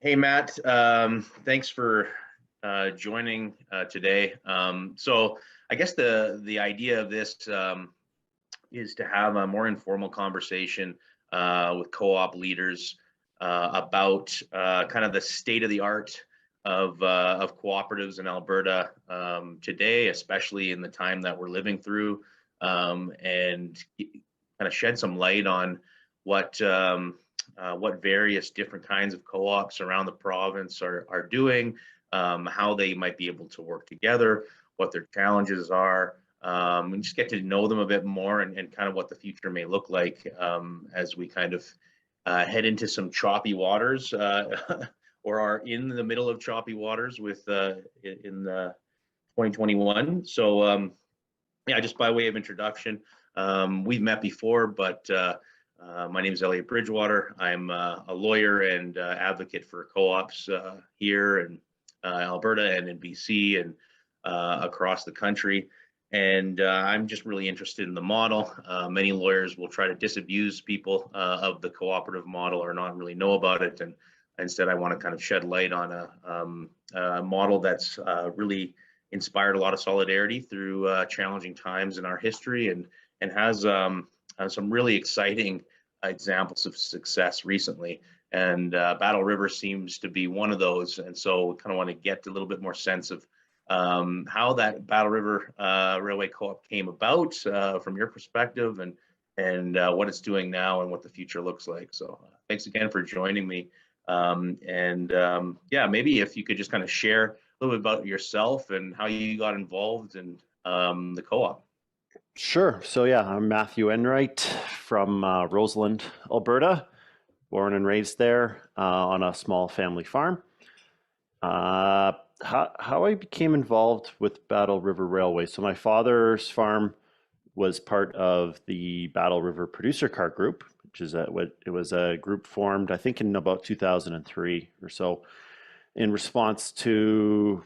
Hey, Matt. Thanks for joining today. So I guess the idea of this is to have a more informal conversation with co-op leaders about kind of the state of the art of cooperatives in Alberta today, especially in the time that we're living through, and kind of shed some light on what what various different kinds of co-ops around the province are doing, how they might be able to work together, what their challenges are, and just get to know them a bit more and kind of what the future may look like as we kind of head into some choppy waters or are in the middle of choppy waters with in 2021. So yeah, just by way of introduction, we've met before, but my name is Elliot Bridgewater. I'm a lawyer and advocate for co-ops here in Alberta and in BC and across the country. And I'm just really interested in the model. Many lawyers will try to disabuse people of the cooperative model or not really know about it. And instead, I want to kind of shed light on a model that's really inspired a lot of solidarity through challenging times in our history and has some really exciting examples of success recently. And Battle River seems to be one of those. And so we kind of want to get a little bit more sense of how that Battle River Railway Co-op came about from your perspective and what it's doing now and what the future looks like. So thanks again for joining me. Yeah, maybe if you could just kind of share a little bit about yourself and how you got involved in the co-op. Sure. So yeah, I'm Matthew Enright from Roseland, Alberta, born and raised there on a small family farm. How I became involved with Battle River Railway. So my father's farm was part of the Battle River Producer Car Group, which is it was a group formed, I think, in about 2003 or so, in response to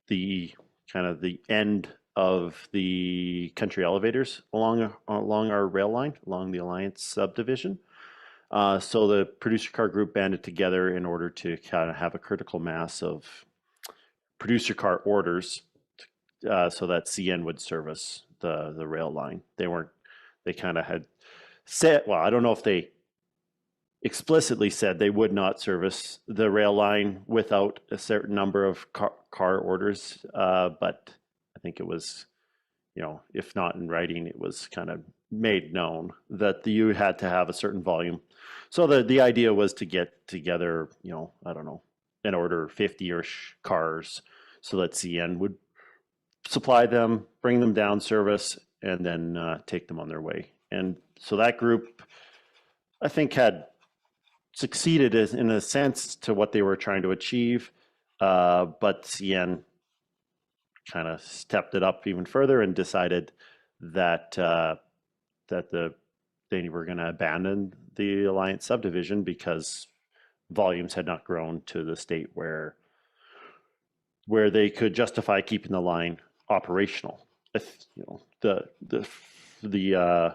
the kind of the end of the country elevators along our rail line, along the Alliance subdivision. So the producer car group banded together in order to kind of have a critical mass of producer car orders, so that CN would service the rail line. They kind of had said, well, I don't know if they explicitly said they would not service the rail line without a certain number of car orders, but I think it was, if not in writing, it was kind of made known that you had to have a certain volume. So the idea was to get together, I don't know, and order 50-ish cars so that CN would supply them, bring them down service, and then take them on their way. And so that group, I think, had succeeded in a sense to what they were trying to achieve, but CN kind of stepped it up even further and decided that they were going to abandon the Alliance subdivision because volumes had not grown to the state where they could justify keeping the line operational. If, a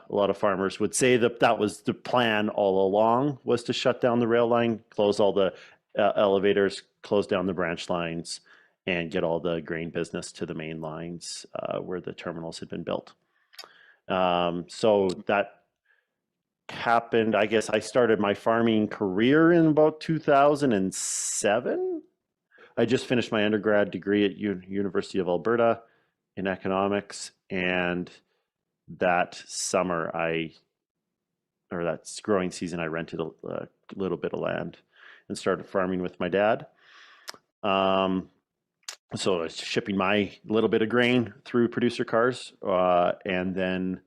lot of farmers would say that was the plan all along, was to shut down the rail line, close all the elevators, close down the branch lines, and get all the grain business to the main lines where the terminals had been built. So that happened. I guess I started my farming career in about 2007. I just finished my undergrad degree at University of Alberta in economics, and that summer that growing season, I rented a little bit of land and started farming with my dad. So I was shipping my little bit of grain through producer cars, and then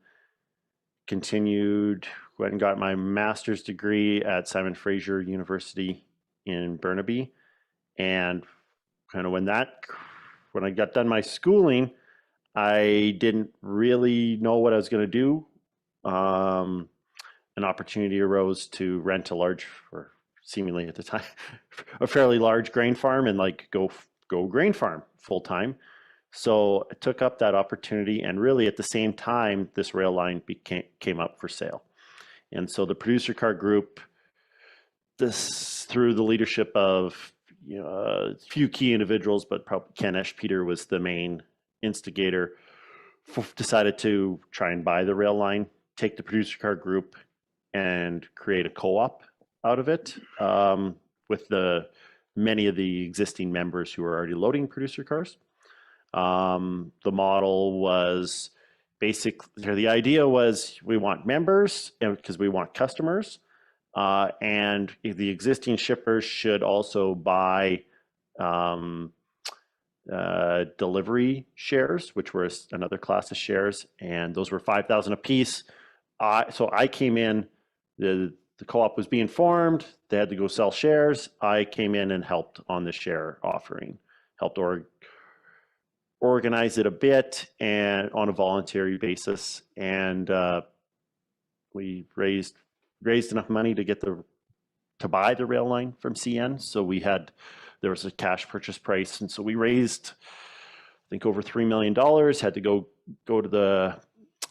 went and got my master's degree at Simon Fraser University in Burnaby. And kind of when I got done my schooling, I didn't really know what I was going to do. An opportunity arose to rent a large, or seemingly at the time, a fairly large grain farm and go grain farm full time. So I took up that opportunity, and really at the same time, this rail line came up for sale. And so the producer car group this through the leadership of a few key individuals, but probably Ken Eschpeter was the main instigator. Decided to try and buy the rail line, take the producer car group, and create a co-op out of it with many of the existing members who are already loading producer cars. The model was the idea was we want members because we want customers, and the existing shippers should also buy delivery shares, which were another class of shares, and those were 5,000 a piece. So I came in, the co-op was being formed, they had to go sell shares. I came in and helped on the share offering, helped organize it a bit and on a voluntary basis, and we raised enough money to buy the rail line from CN. So there was a cash purchase price, and so we raised, I think, over $3 million. Had to go to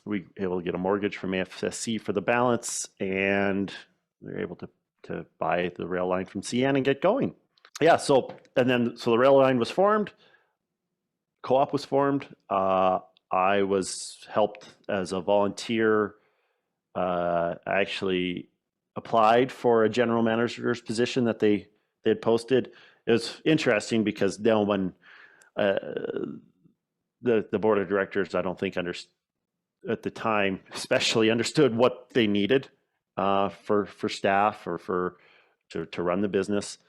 we were able to get a mortgage from AFSC for the balance, and we were able to buy the rail line from CN and get going. Yeah, so the rail line was formed, co-op was formed. I was helped as a volunteer. I actually applied for a general manager's position that they had posted. It was interesting because now when the board of directors, I don't think at the time especially understood what they needed for staff or to run the business.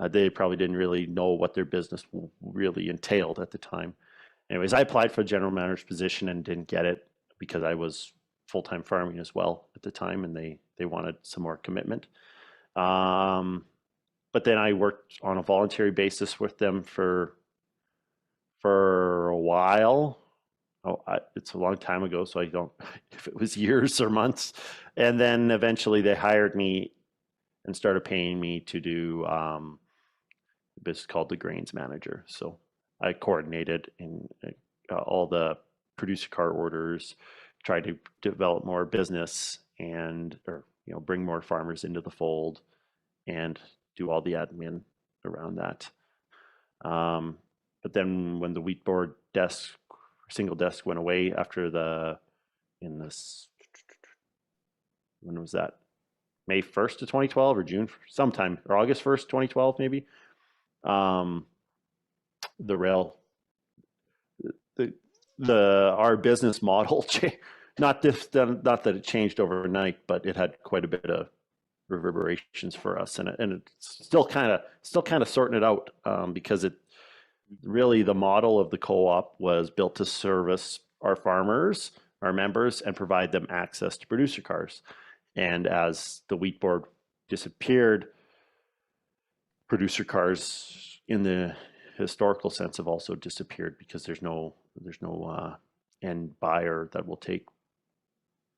They probably didn't really know what their business really entailed at the time. Anyways, I applied for a general manager's position and didn't get it because I was full-time farming as well at the time, and they wanted some more commitment. But then I worked on a voluntary basis with them for a while. It's a long time ago, so I don't if it was years or months. And then eventually they hired me and started paying me to do a business called the grains manager. So I coordinated in all the producer car orders, tried to develop more business or bring more farmers into the fold, and do all the admin around that. But then when the wheat board single desk went away when was that? May 1st of 2012 or June sometime, or August 1st, 2012 maybe. Our business model not that it changed overnight, but it had quite a bit of reverberations for us, and it's still kind of sorting it out, because really the model of the co-op was built to service our farmers, our members, and provide them access to producer cars. And as the wheat board disappeared, producer cars in the historical sense have also disappeared because there's no end buyer that will take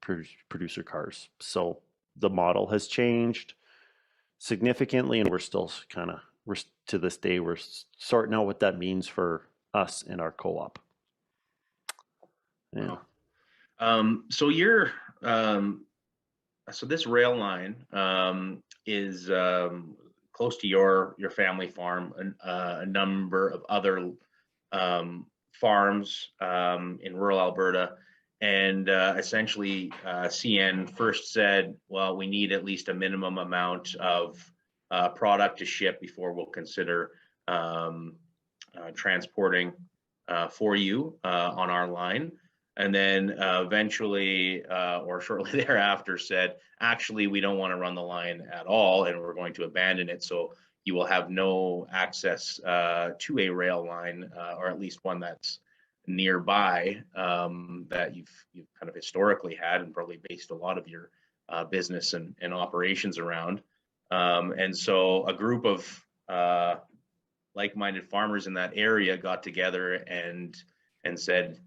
producer cars. So the model has changed significantly, and we're to this day, we're sorting out what that means for us and our co-op. Yeah. So this rail line is close to your family farm, a number of other farms in rural Alberta. And essentially, CN first said, well, we need at least a minimum amount of product to ship before we'll consider transporting for you on our line. And then eventually, or shortly thereafter, said, actually, we don't want to run the line at all, and we're going to abandon it. So you will have no access to a rail line, or at least one that's nearby, that you've kind of historically had and probably based a lot of your business and operations around. And so a group of like-minded farmers in that area got together and said,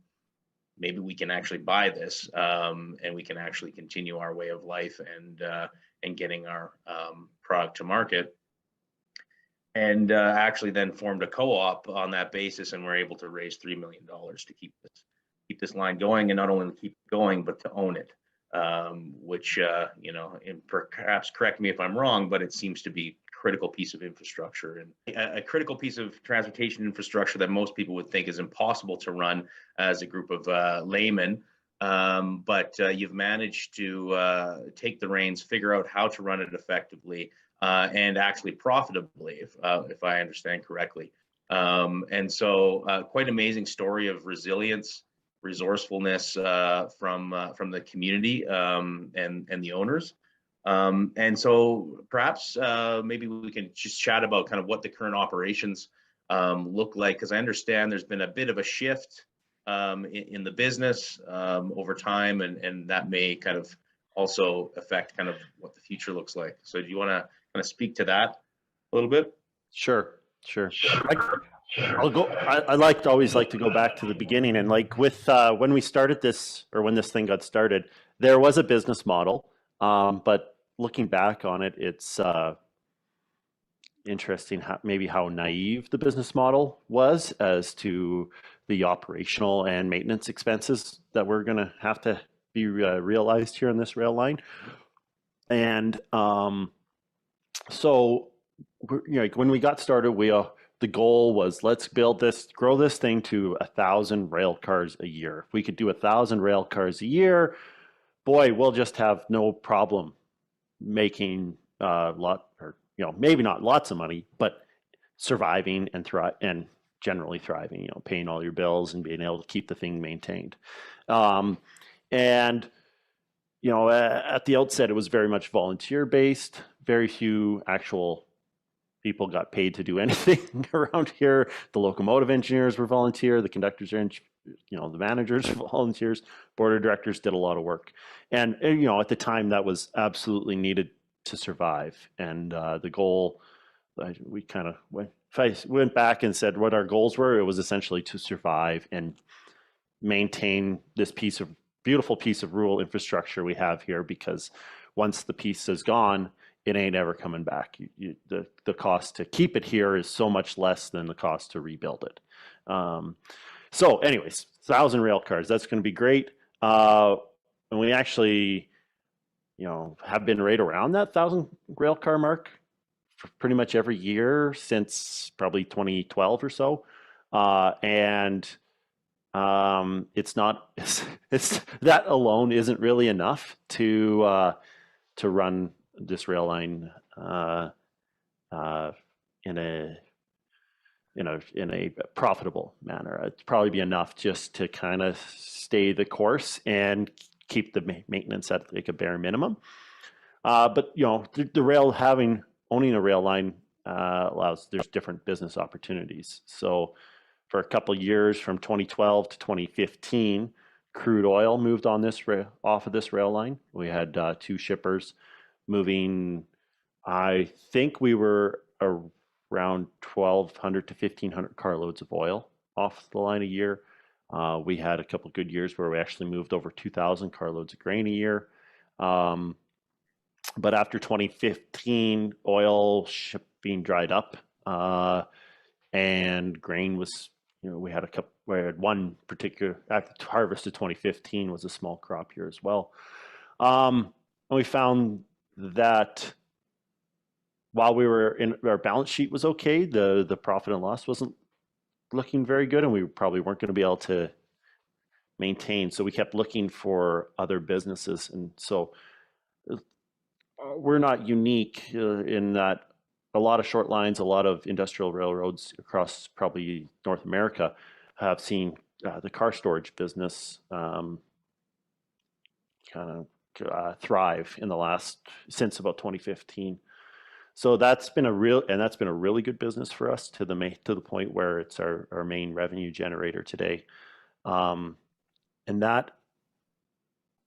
maybe we can actually buy this, and we can actually continue our way of life and getting our product to market. And actually then formed a co-op on that basis, and we're able to raise $3 million to keep this line going, and not only keep it going, but to own it. which, and perhaps correct me if I'm wrong, but it seems to be a critical piece of infrastructure and a critical piece of transportation infrastructure that most people would think is impossible to run as a group of laymen. But you've managed to take the reins, figure out how to run it effectively and actually profitably, if I understand correctly. And so, quite amazing story of resilience, resourcefulness from the community and the owners. And so, perhaps maybe we can just chat about kind of what the current operations look like, because I understand there's been a bit of a shift in the business over time, and that may kind of also affect kind of what the future looks like. So, do you want to kind of speak to that a little bit? Sure, sure. I'll go. I like to always like to go back to the beginning, and like with when we started this, or when this thing got started, there was a business model, but looking back on it, it's interesting maybe how naive the business model was as to the operational and maintenance expenses that were going to have to be realized here on this rail line, and so when we got started, the goal was, let's grow this thing to 1,000 rail cars a year. If we could do 1,000 rail cars a year, boy, we'll just have no problem making maybe not lots of money, but surviving and generally thriving. Paying all your bills and being able to keep the thing maintained. And at the outset, it was very much volunteer based. Very few actual people got paid to do anything around here. The locomotive engineers were volunteer. The conductors are, the managers were volunteers. Board of directors did a lot of work. And, at the time that was absolutely needed to survive. And the goal, we kind of if I went back and said what our goals were, it was essentially to survive and maintain this beautiful piece of rural infrastructure we have here, because once the piece is gone, it ain't ever coming back. The cost to keep it here is so much less than the cost to rebuild it. So anyways, 1,000 rail cars, that's going to be great. And we actually, have been right around that 1,000 rail car mark for pretty much every year since probably 2012 or so. And it's not, it's that alone isn't really enough to run this rail line in a profitable manner. It'd probably be enough just to kind of stay the course and keep the maintenance at like a bare minimum. But owning a rail line there's different business opportunities. So for a couple of years, from 2012 to 2015, crude oil moved on off of this rail line. We had two shippers moving. I think we were around 1,200 to 1,500 carloads of oil off the line a year. We had a couple of good years where we actually moved over 2,000 carloads of grain a year. But after 2015, oil shipping dried up, and grain was, we had one particular, at the harvest of 2015 was a small crop year as well. And we found that while our balance sheet was okay, the profit and loss wasn't looking very good, and we probably weren't going to be able to maintain. So we kept looking for other businesses. And so we're not unique in that a lot of short lines, a lot of industrial railroads across probably North America have seen the car storage business kind of thrive since about 2015. So that's been a really good business for us to the point where it's our main revenue generator today. And that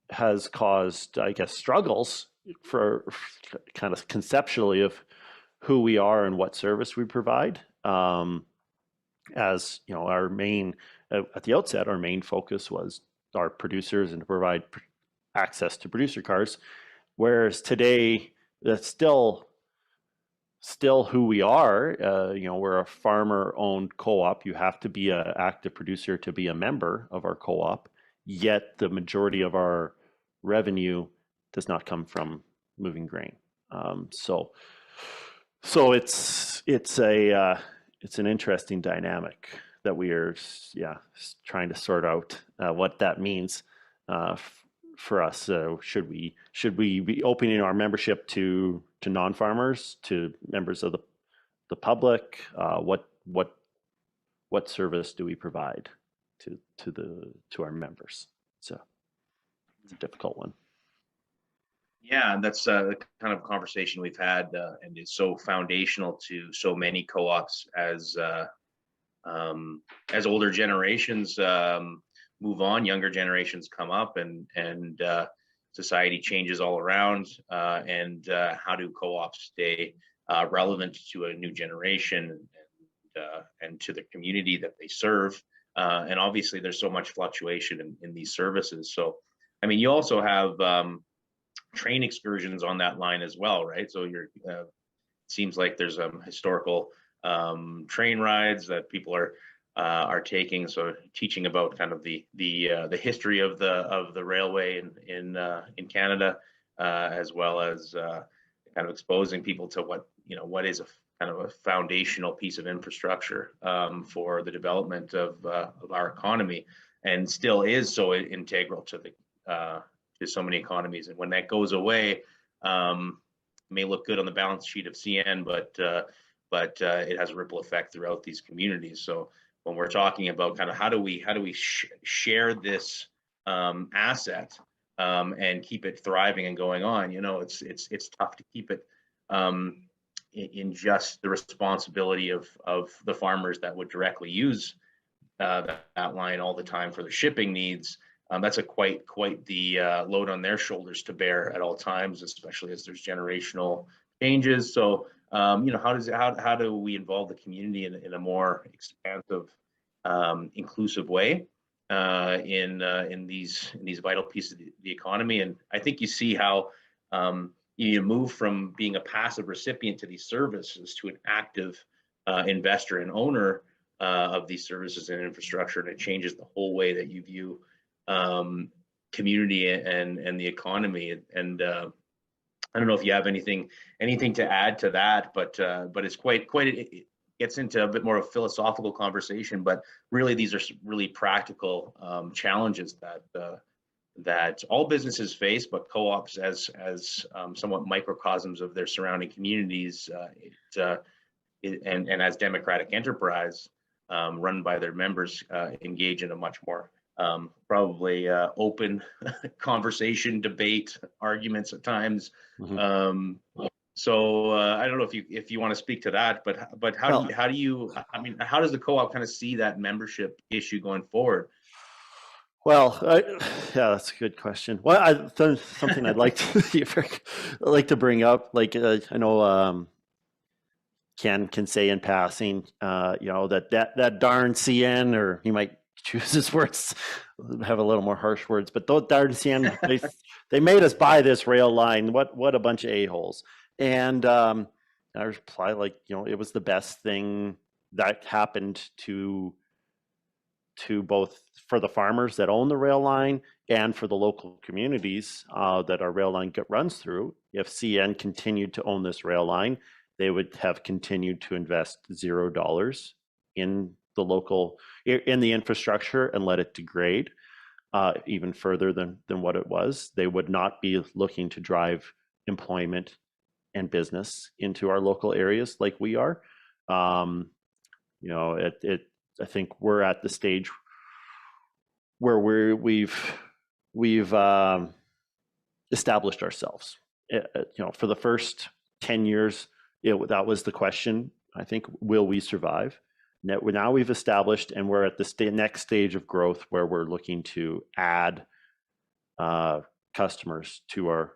has caused, I guess, struggles for kind of conceptually of who we are and what service we provide. As our main, at the outset, our main focus was our producers and to provide access to producer cars, whereas today that's still who we are. We're a farmer-owned co-op. You have to be an active producer to be a member of our co-op. Yet the majority of our revenue does not come from moving grain. So it's an interesting dynamic that we are trying to sort out what that means for us. So should we be opening our membership to non-farmers, to members of the public? What service do we provide to our members? So it's a difficult one. Yeah, and that's the kind of conversation we've had, and is so foundational to so many co-ops as older generations move on, younger generations come up, and society changes all around. And how do co-ops stay relevant to a new generation and to the community that they serve? And obviously, there's so much fluctuation in these services. So, I mean, you also have train excursions on that line as well, right? So you're seems like there's historical train rides that people are taking. So teaching about kind of the history of the railway in Canada, as well as kind of exposing people to what is a kind of a foundational piece of infrastructure for the development of our economy, and still is so integral to so many economies. And when that goes away, may look good on the balance sheet of CN, but it has a ripple effect throughout these communities. So when we're talking about kind of how do we share this asset and keep it thriving and going on, it's tough to keep it in just the responsibility of the farmers that would directly use that line all the time for their shipping needs. That's quite the load on their shoulders to bear at all times, especially as there's generational changes. So, how do we involve the community in a more expansive, inclusive way in these vital pieces of the economy? And I think you see how you move from being a passive recipient to these services to an active investor and owner of these services and infrastructure, and it changes the whole way that you view community and the economy. And I don't know if you have anything to add to that, but it's it gets into a bit more of a philosophical conversation. But really, these are really practical challenges that all businesses face, but co-ops as somewhat microcosms of their surrounding communities, and as democratic enterprise run by their members, engage in a much more probably open conversation, debate, arguments at times. Mm-hmm. So I don't know if you want to speak to that, but how do you I mean, how does the co-op kind of see that membership issue going forward? Well, yeah, that's a good question. Well, something I'd like to bring up. Like I know Ken can say in passing, that darn CN, or he might choose his words, have a little more harsh words, but those darn CN, they made us buy this rail line. What a bunch of a-holes. And I reply, it was the best thing that happened to both for the farmers that own the rail line and for the local communities that our rail line runs through. If CN continued to own this rail line, they would have continued to invest $0 in the infrastructure and let it degrade even further than what it was. They would not be looking to drive employment and business into our local areas like we are. I think we're at the stage where we've established ourselves. For the first 10 years, that was the question. I think, will we survive? Now we've established, and we're at the next stage of growth where we're looking to add customers to our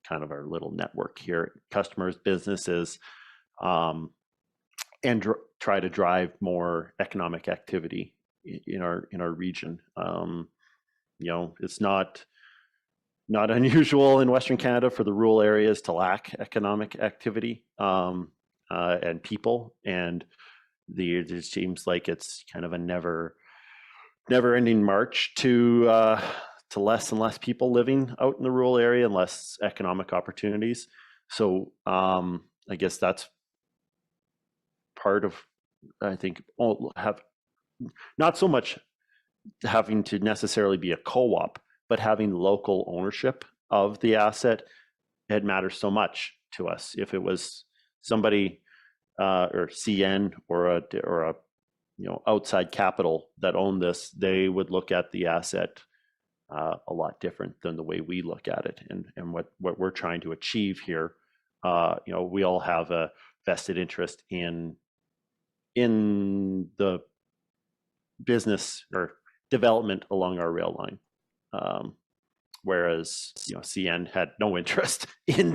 kind of our little network here, customers, businesses, and try to drive more economic activity in our region. It's not unusual in Western Canada for the rural areas to lack economic activity and people, and it seems like it's kind of a never-ending march to to less and less people living out in the rural area and less economic opportunities. So I guess that's part of, I think, have not so much having to necessarily be a co-op, but having local ownership of the asset. It matters so much to us. If it was somebody or CN or a outside capital that owned this, they would look at the asset a lot different than the way we look at it, and what we're trying to achieve here. We all have a vested interest in the business or development along our rail line, whereas CN had no interest in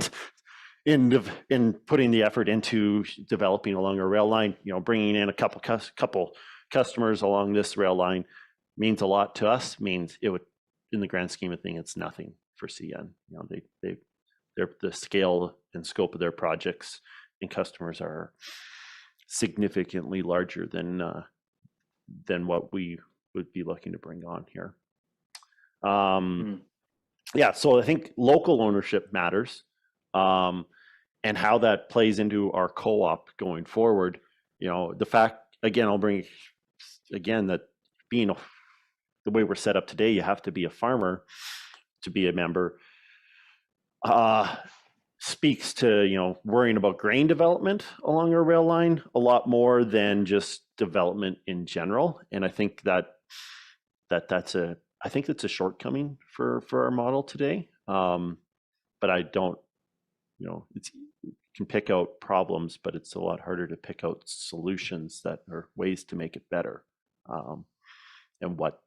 putting the effort into developing along our rail line. Bringing in a couple customers along this rail line means a lot to us. Means it would, in the grand scheme of things, it's nothing for CN. They're the scale and scope of their projects and customers are significantly larger than what we would be looking to bring on here. Yeah, so I think local ownership matters, and how that plays into our co-op going forward. The fact, again, I'll bring again that being the way we're set up today, you have to be a farmer to be a member. Speaks to worrying about grain development along our rail line a lot more than just development in general. And I think that's a shortcoming for our model today. But I don't, you can pick out problems, but it's a lot harder to pick out solutions that are ways to make it better, and what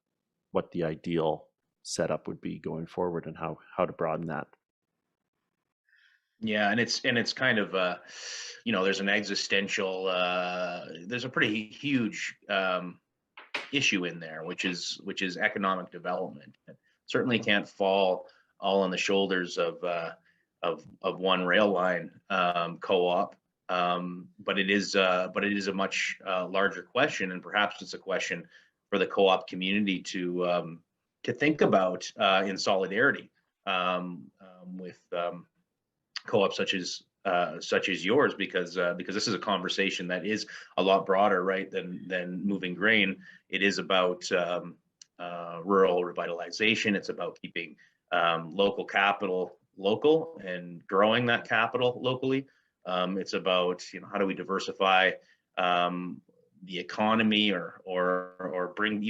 the ideal setup would be going forward and how to broaden that. Yeah, and it's kind of there's an existential there's a pretty huge issue in there, which is economic development. It certainly can't fall all on the shoulders of one rail line co-op, but it is a much larger question, and perhaps it's a question for the co-op community to think about in solidarity with co-ops such as yours, because this is a conversation that is a lot broader, right, than moving grain. It is about rural revitalization. It's about keeping local capital local and growing that capital locally. It's about how do we diversify the economy, or bring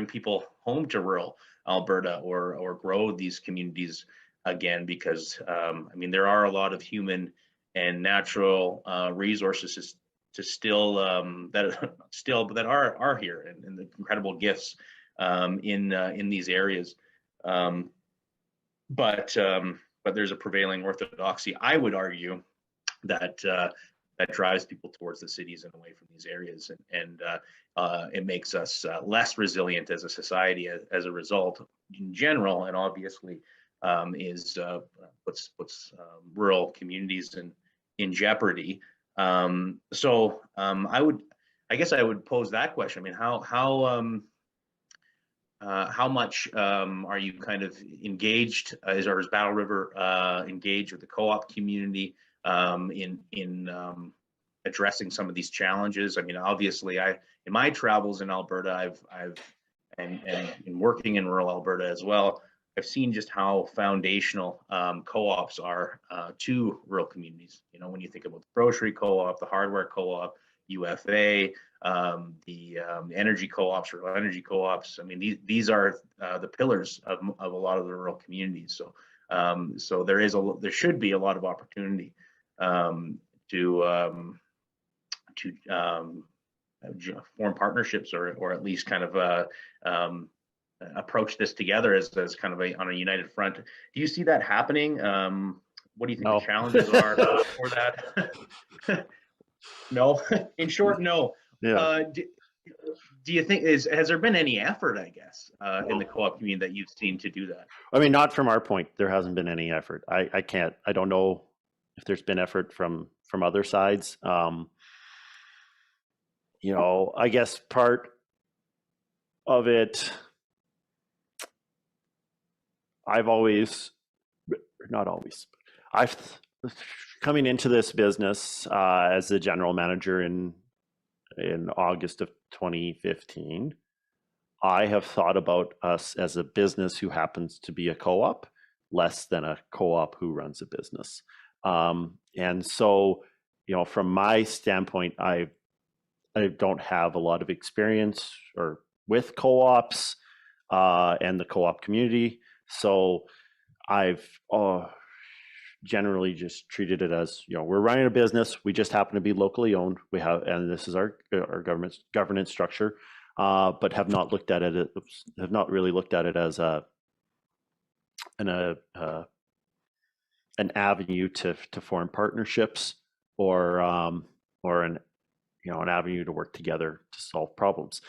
people home to rural Alberta, or grow these communities again, because there are a lot of human and natural resources to still that are here, and the incredible gifts in these areas. But there's a prevailing orthodoxy, I would argue, that drives people towards the cities and away from these areas, and it makes us less resilient as a society as a result in general, and obviously puts rural communities in jeopardy. So I guess I would pose that question. How much are you kind of engaged, is Battle River engaged with the co-op community in addressing some of these challenges? Obviously, in my travels in Alberta, and in working in rural Alberta as well, I've seen just how foundational co-ops are to rural communities. When you think about the grocery co-op, the hardware co-op, UFA, the energy co-ops, rural energy co-ops. These are the pillars of a lot of the rural communities. So there should be a lot of opportunity to form partnerships, or at least kind of approach this together as kind of on a united front. Do you see that happening? What do you think the challenges are for that? No. In short, no. Yeah. Do you think has there been any effort, I guess, in the co-op community that you've seen to do that? Not from our point. There hasn't been any effort. I don't know if there's been effort from other sides. I guess part of it, I've always, not always, I've coming into this business as the general manager in August of 2015. I have thought about us as a business who happens to be a co-op, less than a co-op who runs a business. And so, from my standpoint, I don't have a lot of experience or with co-ops and the co-op community. So I've generally just treated it as, we're running a business. We just happen to be locally owned. We have, and this is our governance structure, but have not really looked at it as an avenue to form partnerships or an avenue to work together to solve problems.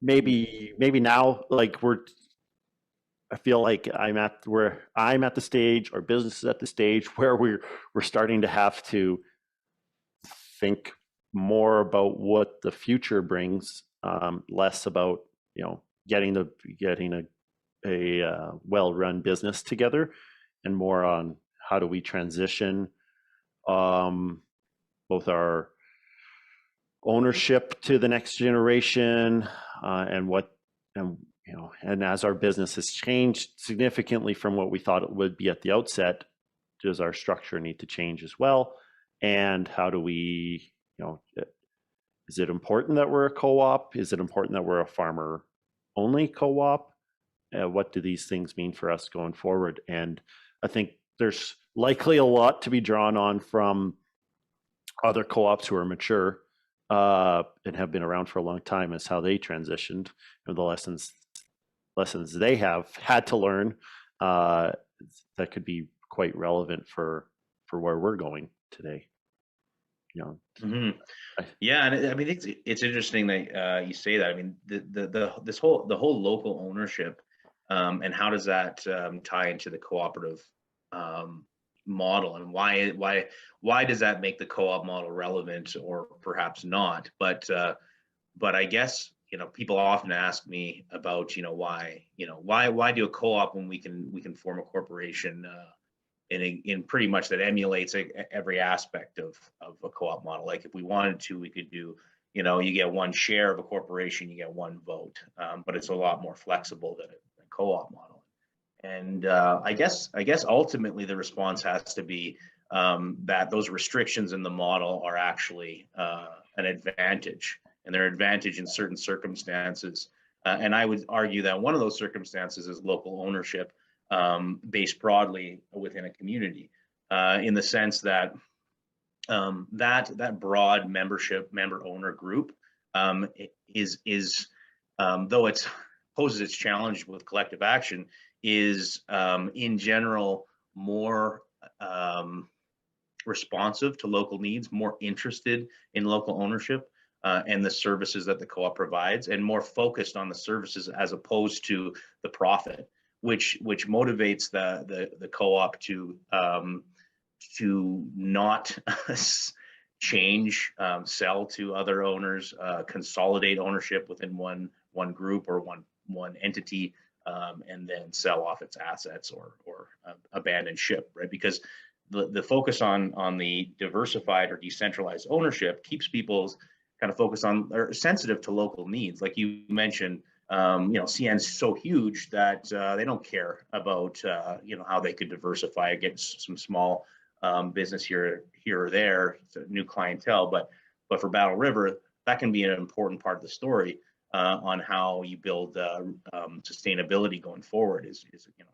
Maybe now, like I feel like I'm at the stage, or business is at the stage where we're starting to have to think more about what the future brings, less about getting a well-run business together, and more on how do we transition both our ownership to the next generation, and as our business has changed significantly from what we thought it would be at the outset, does our structure need to change as well? And how do we, is it important that we're a co-op? Is it important that we're a farmer-only co-op? What do these things mean for us going forward? And I think there's likely a lot to be drawn on from other co-ops who are mature and have been around for a long time, as how they transitioned, and the lessons they have had to learn that could be quite relevant for where we're going today. Mm-hmm. Yeah, and I mean it's interesting that you say that. I mean the whole local ownership, and how does that tie into the cooperative model, and why does that make the co-op model relevant, or perhaps not? But I guess people often ask me about why do a co-op when we can form a corporation in pretty much that emulates every aspect of a co-op model. Like if we wanted to, we could do you get one share of a corporation, you get one vote, but it's a lot more flexible than a co-op model. And I guess ultimately the response has to be that those restrictions in the model are actually an advantage, and they're an advantage in certain circumstances. And I would argue that one of those circumstances is local ownership, based broadly within a community, in the sense that that broad member owner group is though it poses its challenge with collective action, is in general more responsive to local needs, more interested in local ownership and the services that the co-op provides, and more focused on the services as opposed to the profit, which motivates the co-op to not change, sell to other owners, consolidate ownership within one group or one entity, and then sell off its assets or abandon ship, right? Because the focus on the diversified or decentralized ownership keeps people kind of focused on or sensitive to local needs. Like you mentioned, CN's so huge that they don't care about how they could diversify against some small business here or there, it's a new clientele. But for Battle River, that can be an important part of the story on how you build sustainability going forward. Is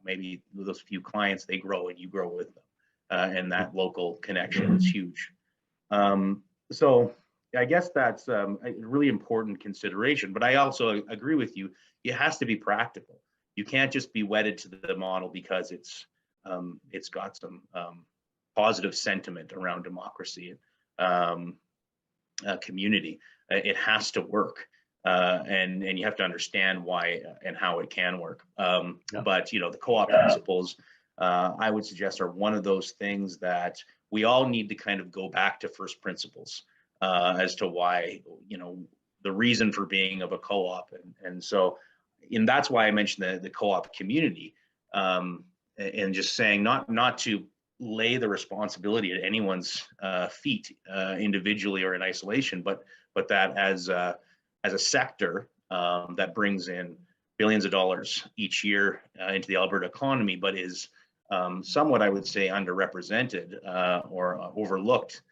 maybe those few clients, they grow and you grow with them, and that local connection is huge. So I guess that's a really important consideration. But I also agree with you; it has to be practical. You can't just be wedded to the model because it's got some positive sentiment around democracy, community. It has to work, and you have to understand why and how it can work. Yeah. But the co-op principles, I would suggest, are one of those things that we all need to kind of go back to first principles as to why, the reason for being of a co-op, and so, and that's why I mentioned the co-op community. and just saying not to lay the responsibility at anyone's feet individually or in isolation, but that as a sector that brings in billions of dollars each year into the Alberta economy, but is somewhat, I would say, underrepresented or overlooked.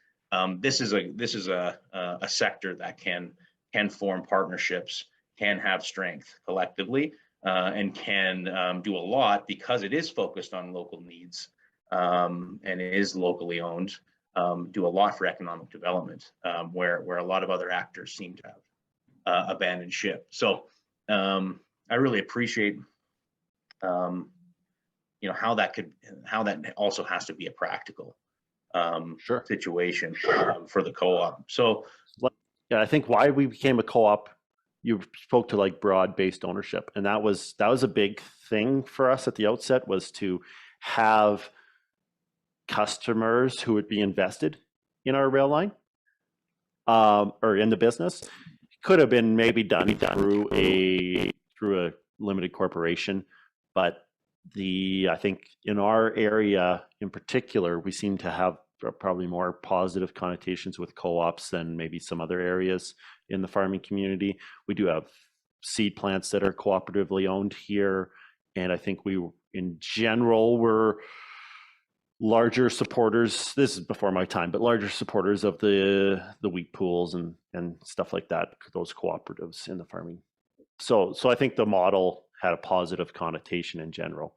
This is a sector that can form partnerships, can have strength collectively, and can do a lot because it is focused on local needs and it is locally owned. Do a lot for economic development, where a lot of other actors seem to have abandoned ship. So I really appreciate how that also has to be a practical Sure. situation for the co-op. So yeah, I think why we became a co-op, you spoke to like broad-based ownership, and that was a big thing for us at the outset, was to have customers who would be invested in our rail line or in the business. Could have been maybe done through a limited corporation, but I think in our area in particular, we seem to have probably more positive connotations with co-ops than maybe some other areas in the farming community. We do have seed plants that are cooperatively owned here, and I think we in general were larger supporters, this is before my time, but larger supporters of the wheat pools and stuff like that, those cooperatives in the farming. So I think the model had a positive connotation in general.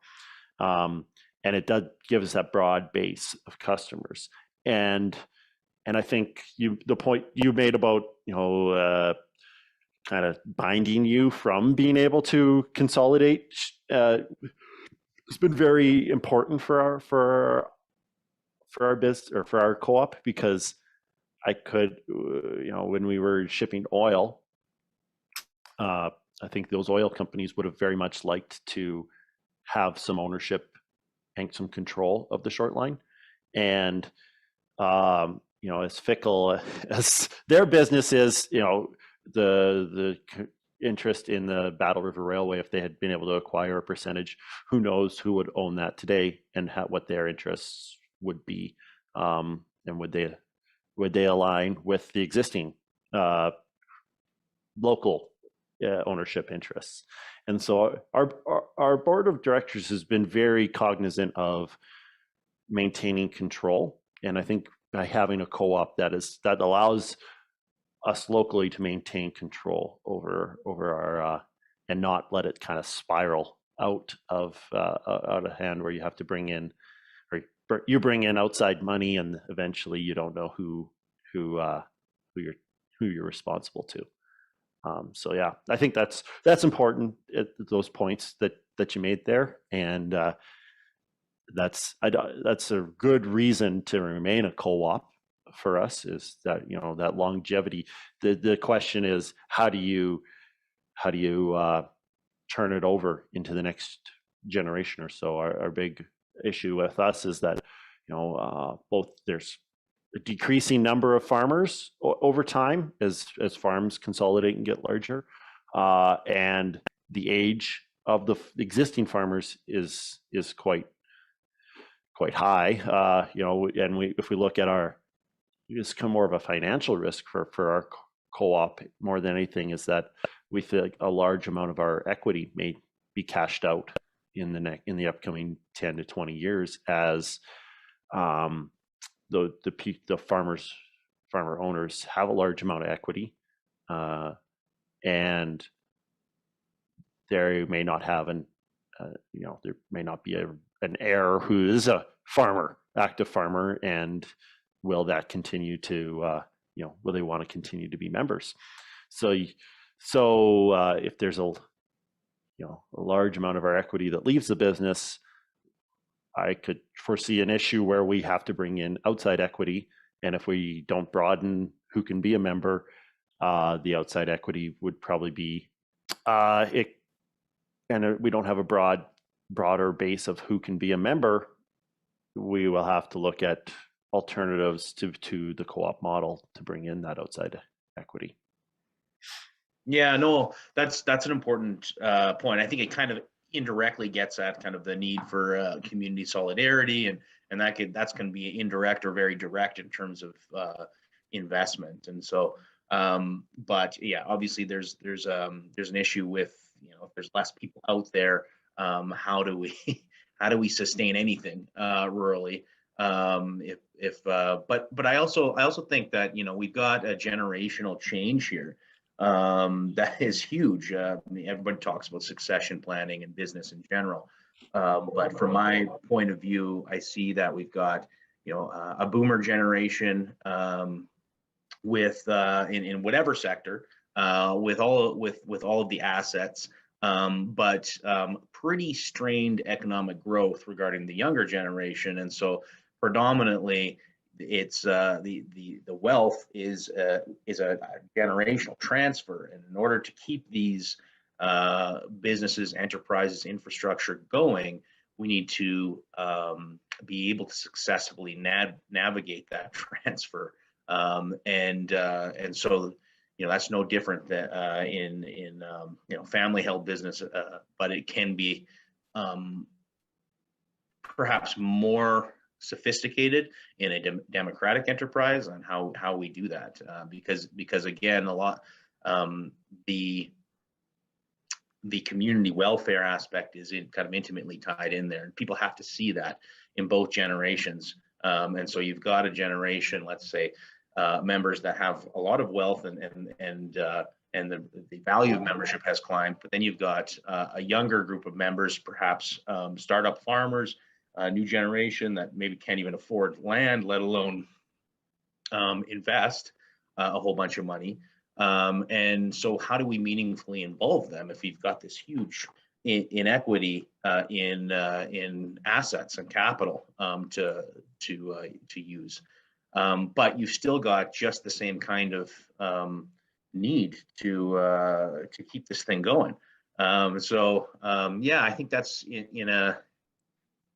And it does give us that broad base of customers. And I think the point you made about, kind of binding you from being able to consolidate, it's been very important for our business or for our co-op, because I could, when we were shipping oil, I think those oil companies would have very much liked to have some ownership and some control of the short line. And, as fickle as their business is, the interest in the Battle River Railway, if they had been able to acquire a percentage, who knows who would own that today and what their interests would be, and would they align with the existing local ownership interests. And so our board of directors has been very cognizant of maintaining control, and I think by having a co-op that allows us locally to maintain control over our and not let it kind of spiral out of hand, where you have to bring in, or you bring in outside money and eventually you don't know who you're responsible to. So yeah, I think that's important at those points that you made there, and that's a good reason to remain a co-op for us, is that that longevity. The question is, how do you turn it over into the next generation or so? Our big issue with us is that both there's a decreasing number of farmers over time as farms consolidate and get larger, and the age of the existing farmers is quite high. And if we look at it's kind of more of a financial risk for our co-op more than anything, is that we feel like a large amount of our equity may be cashed out in the upcoming 10 to 20 years as the farmer owners have a large amount of equity, and there may not have there may not be an heir who is a active farmer, and will that continue to will they want to continue to be members? So if there's a large amount of our equity that leaves the business, I could foresee an issue where we have to bring in outside equity, and if we don't broaden who can be a member, the outside equity would probably be and we don't have a broader base of who can be a member. We will have to look at alternatives to the co-op model to bring in that outside equity. Yeah, no, that's an important point. I think it kind of indirectly gets at kind of the need for community solidarity, and that's going to be indirect or very direct in terms of investment. And so, but yeah, obviously there's an issue with, if there's less people out there, how do we how do we sustain anything rurally? But I also think that we've got a generational change here that is huge. I mean, everybody talks about succession planning and business in general, but from my point of view, I see that we've got a boomer generation with in whatever sector with all of the assets, but pretty strained economic growth regarding the younger generation, and so predominantly it's the wealth is a generational transfer, and in order to keep these businesses, enterprises, infrastructure going, we need to be able to successfully navigate that transfer, and so that's no different than in family held business, but it can be perhaps more sophisticated in a democratic enterprise on how we do that, because again, a lot the community welfare aspect is kind of intimately tied in there, and people have to see that in both generations. And so you've got a generation, let's say, members that have a lot of wealth, and the value of membership has climbed. But then you've got a younger group of members, perhaps startup farmers, a new generation that maybe can't even afford land, let alone invest a whole bunch of money. And so how do we meaningfully involve them if you've got this huge inequity in assets and capital to use? But you've still got just the same kind of need to keep this thing going. Yeah, I think that's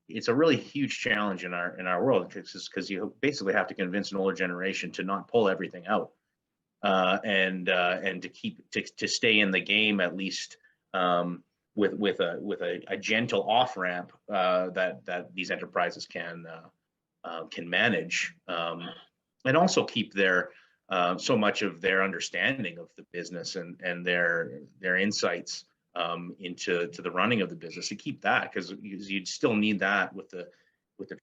it's a really huge challenge in our world, because you basically have to convince an older generation to not pull everything out, and to stay in the game, at least with a gentle off ramp that these enterprises can manage, and also keep their so much of their understanding of the business and their insights into the running of the business, to keep that, because you'd still need that with the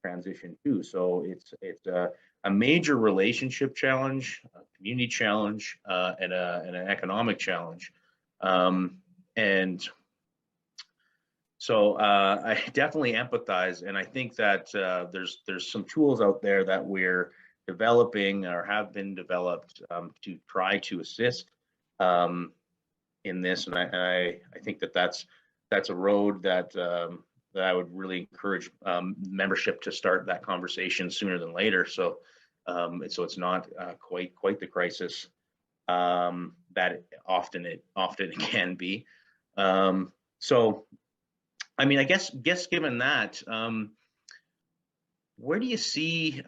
transition too. So it's a major relationship challenge, a community challenge, and an economic challenge. And so I definitely empathize, and I think that there's some tools out there that we're developing or have been developed to try to assist in this, and I think that's a road that I would really encourage membership to start that conversation sooner than later. So it's not quite the crisis that often it can be. So I mean, I guess given that, where do you see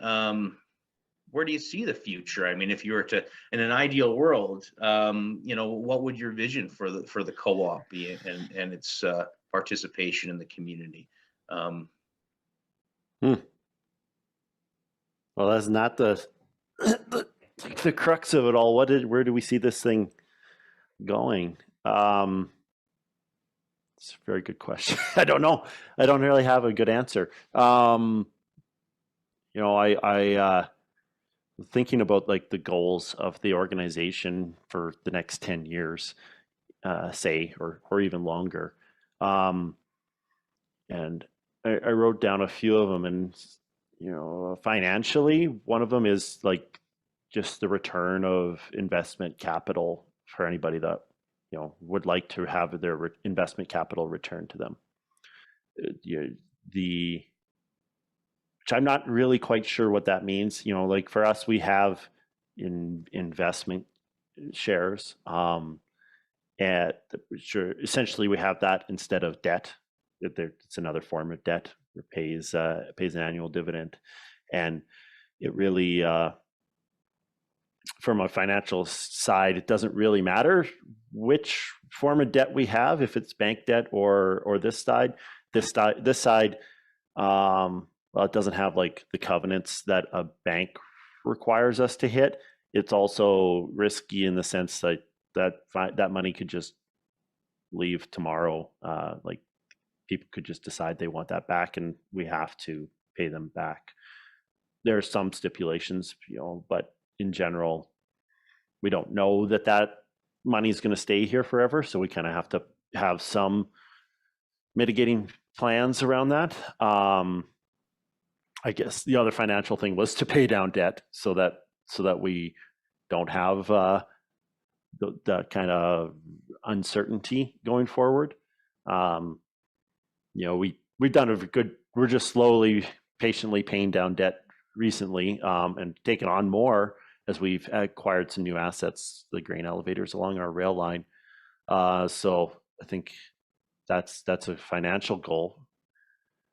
the future? I mean, if you were to, in an ideal world, what would your vision for the co-op be, and its participation in the community? Well, that's not the crux of it all. Where do we see this thing going? It's a very good question. I don't know. I don't really have a good answer. I thinking about like the goals of the organization for the next 10 years, say, or even longer. And I wrote down a few of them, and financially, one of them is like just the return of investment capital for anybody that would like to have their investment capital returned to them. Which I'm not really quite sure what that means. Like for us, we have investment shares, essentially we have that instead of debt. It's another form of debt. It pays an annual dividend, and it really from a financial side, it doesn't really matter which form of debt we have, if it's bank debt or this side. This side, well, it doesn't have like the covenants that a bank requires us to hit. It's also risky in the sense that that money could just leave tomorrow. Like people could just decide they want that back, and we have to pay them back. There are some stipulations, but in general, we don't know that money is going to stay here forever. So we kind of have to have some mitigating plans around that. I guess the other financial thing was to pay down debt so that we don't have the kind of uncertainty going forward. We've done a good. We're just slowly, patiently paying down debt recently, and taken on more as we've acquired some new assets, the grain elevators along our rail line. So I think that's a financial goal.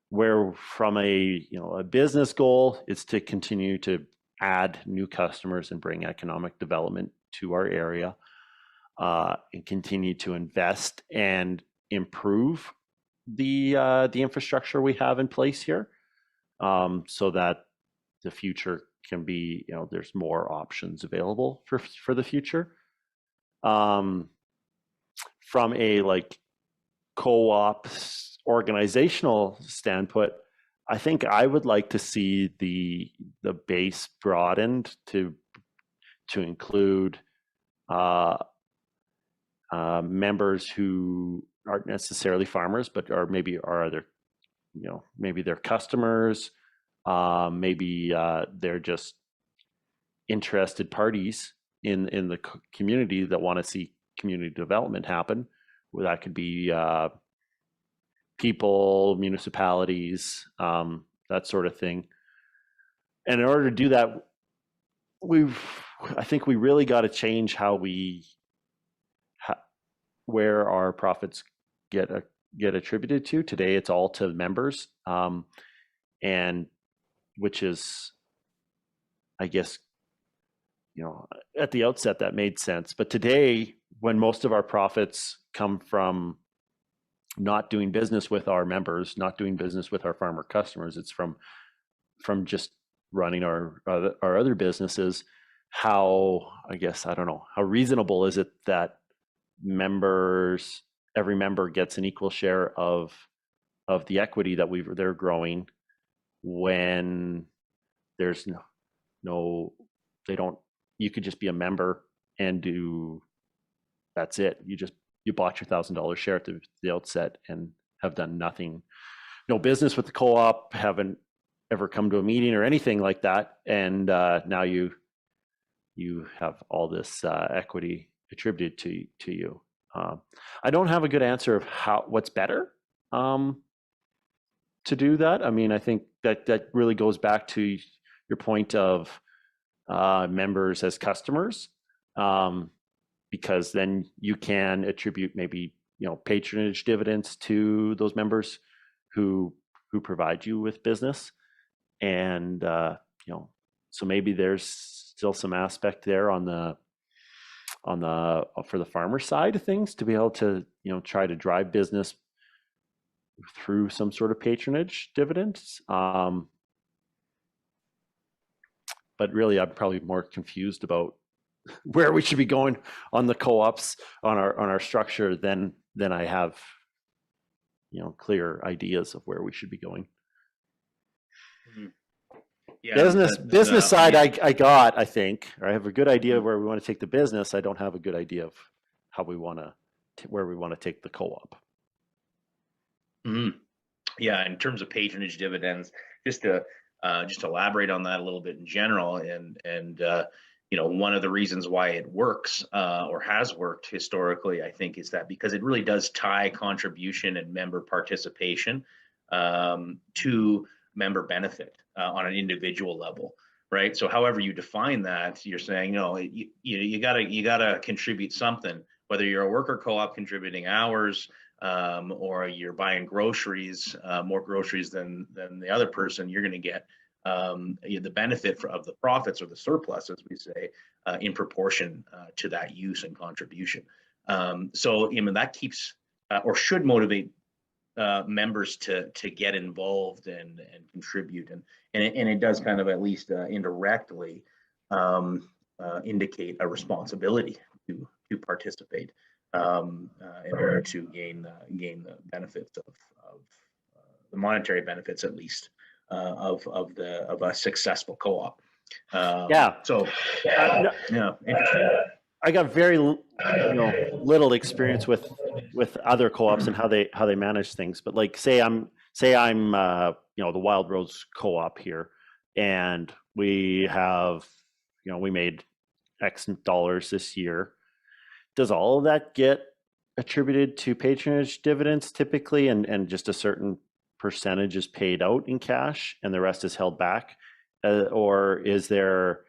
Where from a business goal, it's to continue to add new customers and bring economic development to our area, and continue to invest and improve the infrastructure we have in place here, so that the future can be, there's more options available for the future. From a like co-op organizational standpoint, I think I would like to see the base broadened to include members who aren't necessarily farmers, but maybe are other, maybe they're customers, maybe they're just interested parties in the community that want to see community development happen. Well, that could be people, municipalities, that sort of thing. And in order to do that, I think we really got to change how where our profits get attributed to. Today, it's all to members, and which is, I guess, at the outset that made sense. But today, when most of our profits come from not doing business with our members, not doing business with our farmer customers, it's from just running our other businesses. I don't know, how reasonable is it that every member gets an equal share of the equity that they're growing, when there's you could just be a member and that's it. You bought your $1,000 share at the outset and have done nothing, no business with the co-op, haven't ever come to a meeting or anything like that, and now you have all this equity attributed to you. I don't have a good answer of what's better to do that. I mean, I think that really goes back to your point of members as customers, because then you can attribute maybe patronage dividends to those members who provide you with business, and so maybe there's still some aspect there for the farmer side of things to be able to try to drive business through some sort of patronage dividends. But really, I'm probably more confused about where we should be going on the co-ops on our structure than I have clear ideas of where we should be going. Mm-hmm. Yeah, business side, I think, or I have a good idea of where we want to take the business. I don't have a good idea of how where we want to take the co-op. Mm-hmm. Yeah, in terms of patronage dividends, just to elaborate on that a little bit in general, and one of the reasons why it works or has worked historically, I think, is that because it really does tie contribution and member participation to member benefit on an individual level, right? So however you define that, you're saying, you gotta contribute something, whether you're a worker co-op contributing hours, or you're buying groceries, more groceries than the other person, you're going to get the benefit of the profits or the surplus, as we say, in proportion to that use and contribution. So that keeps or should motivate members to get involved and contribute, and it does kind of at least indirectly indicate a responsibility to participate in order to gain the benefits of the monetary benefits, at least of a successful co-op. Yeah. So No, yeah, interesting. I got very little experience with other co-ops and how they manage things. But like say I'm the Wild Rose Co-op here, and we have we made X dollars this year. Does all of that get attributed to patronage dividends typically, and just a certain percentage is paid out in cash and the rest is held back, or is there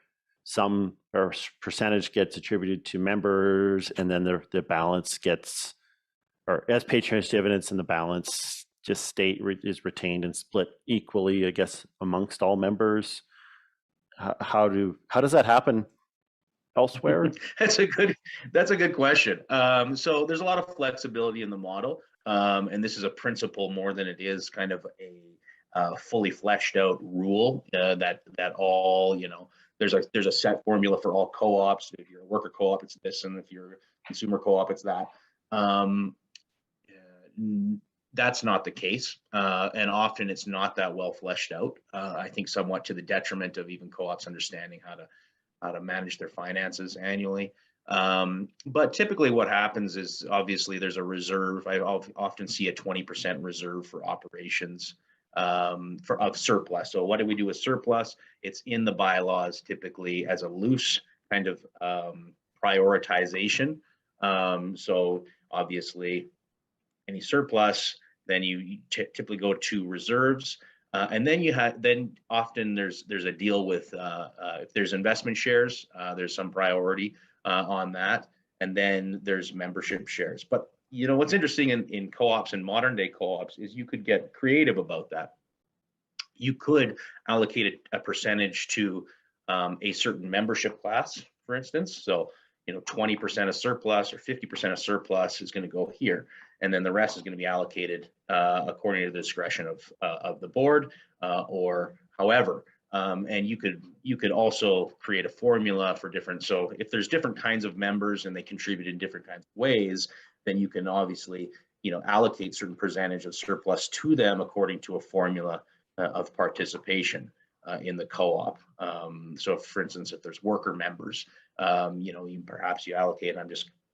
some or percentage gets attributed to members and then the balance gets, or as patronage dividends, and the balance just is retained and split equally, I guess, amongst all members? How does that happen elsewhere? That's a good question. So there's a lot of flexibility in the model, and this is a principle more than it is kind of a fully fleshed out rule that all there's a set formula for all co-ops. If you're a worker co-op, it's this, and if you're a consumer co-op, it's that. That's not the case, and often it's not that well fleshed out. I think somewhat to the detriment of even co-ops understanding how to manage their finances annually. But typically what happens is obviously there's a reserve. I often see a 20% reserve for operations of surplus. So what do we do with surplus? It's in the bylaws typically as a loose kind of prioritization. So obviously any surplus, then you typically go to reserves. And then often there's a deal with if there's investment shares, there's some priority on that, and then there's membership shares. But what's interesting in co-ops and modern day co-ops is you could get creative about that. You could allocate a percentage to a certain membership class, for instance. So 20% of surplus or 50% of surplus is going to go here, and then the rest is going to be allocated according to the discretion of the board or however. And you could also create a formula for different. So if there's different kinds of members and they contribute in different kinds of ways, then you can obviously allocate certain percentage of surplus to them according to a formula of participation in the co-op. So for instance, if there's worker members, perhaps you allocate,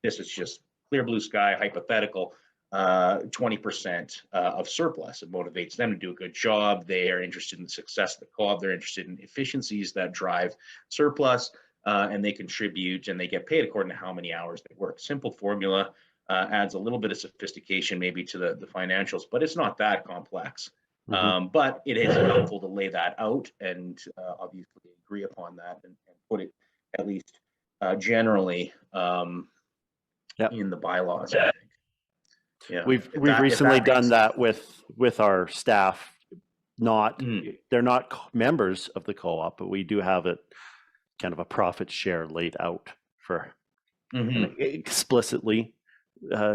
this is just clear blue sky hypothetical, 20% of surplus. It motivates them to do a good job. They are interested in the success of the co-op. They're interested in efficiencies that drive surplus, and they contribute and they get paid according to how many hours they work. Simple formula, adds a little bit of sophistication maybe to the financials, but it's not that complex. But it is helpful to lay that out and obviously agree upon that and put it at least generally in the bylaws. I think. Yeah, we've recently done that with our staff. They're not members of the co-op, but we do have it kind of a profit share laid out for explicitly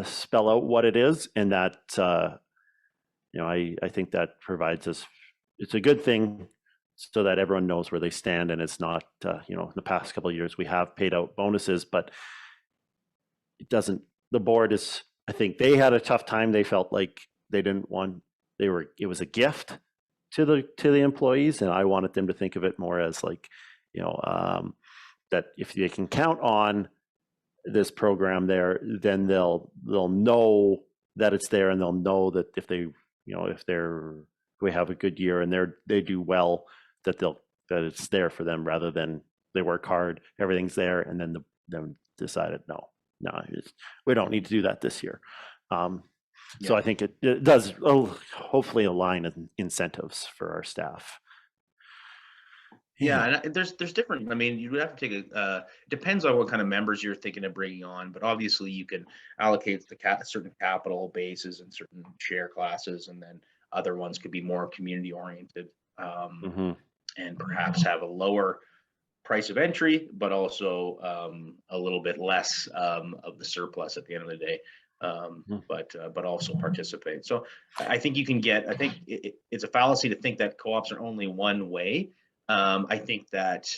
spell out what it is, and that I think that provides us. It's a good thing so that everyone knows where they stand, and it's not in the past couple of years we have paid out bonuses, but it doesn't. The board is. I think they had a tough time. They felt like they didn't want. It was a gift to the employees, and I wanted them to think of it more as like, that if they can count on this program there, then they'll know that it's there, and they'll know that if we have a good year and they do well, that it's there for them, rather than they work hard, everything's there, and then them decided no, we don't need to do that this year. So I think it does hopefully align incentives for our staff. Yeah, and there's different. I mean, you would have to take depends on what kind of members you're thinking of bringing on, but obviously you can allocate certain capital bases and certain share classes, and then other ones could be more community oriented. and perhaps have a lower price of entry, but also a little bit less of the surplus at the end of the day. But also participate. So I think you can get. I think it's a fallacy to think that co-ops are only one way. I think that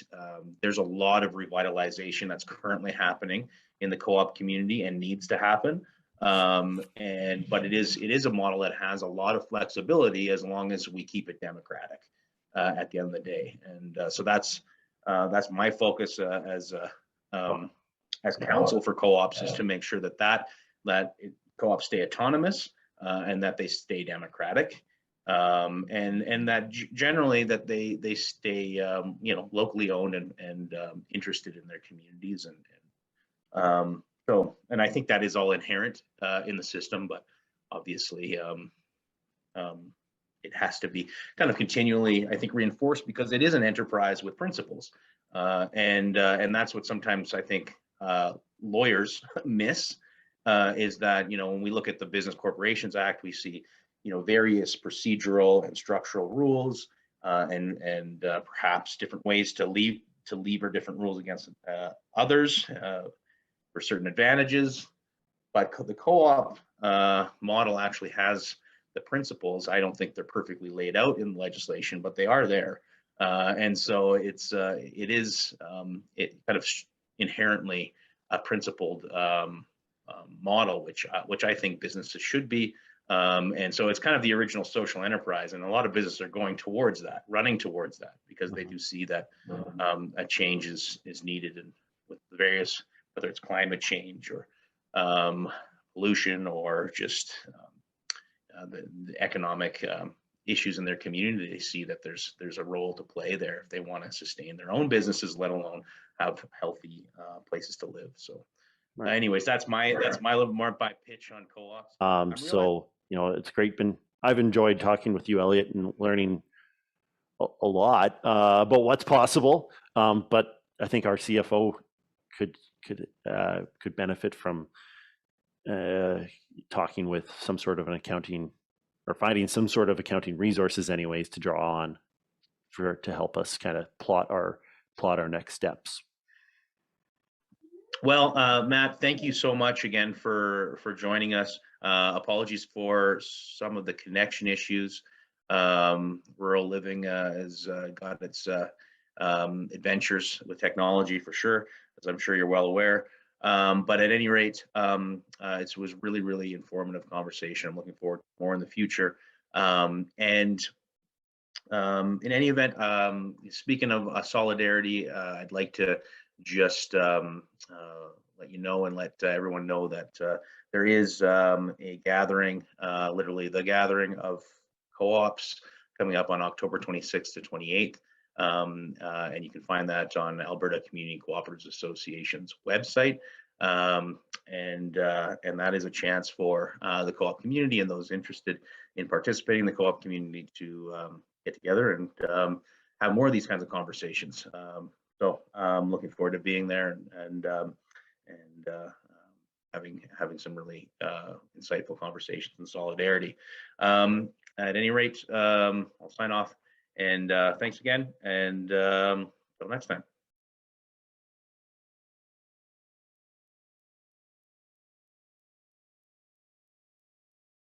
there's a lot of revitalization that's currently happening in the co-op community and needs to happen. But it is a model that has a lot of flexibility as long as we keep it democratic at the end of the day. And so that's my focus as counsel for co-ops, is to make sure that co-ops stay autonomous and that they stay democratic, and that generally that they stay locally owned and interested in their communities, and I think that is all inherent in the system, but obviously it has to be kind of continually, I think, reinforced, because it is an enterprise with principles, and that's what sometimes I think lawyers miss, is that when we look at the Business Corporations Act, we see various procedural and structural rules, and perhaps different ways to lever different rules against others for certain advantages. But the co-op model actually has the principles. I don't think they're perfectly laid out in legislation, but they are there, and so it is kind of inherently a principled model, which I think businesses should be. And so it's kind of the original social enterprise, and a lot of businesses are going towards that, running towards that, because they do see that a change is needed, and with the various, whether it's climate change or pollution or just the economic issues in their community, they see that there's a role to play there if they want to sustain their own businesses, let alone have healthy places to live. So, anyways, that's my little more by pitch on co-ops. So it's great. I've enjoyed talking with you, Elliot, and learning a lot about what's possible. But I think our CFO could benefit from talking with some sort of an accounting, or finding some sort of accounting resources anyways to draw on to help us kind of plot our next steps. Well, Matt, thank you so much again for joining us. Apologies for some of the connection issues. Rural living has got its adventures with technology, for sure, as I'm sure you're well aware. But at any rate, it was really, really informative conversation. I'm looking forward to more in the future. And in any event, speaking of solidarity, I'd like to just let you know and let everyone know that there is a gathering, literally the gathering of co-ops, coming up on October 26th to 28th. And you can find that on Alberta Community Cooperatives Association's website. And that is a chance for the co-op community and those interested in participating in the co-op community to get together and have more of these kinds of conversations. So I'm looking forward to being there and having some really insightful conversations and solidarity. At any rate, I'll sign off, and thanks again, and until next time.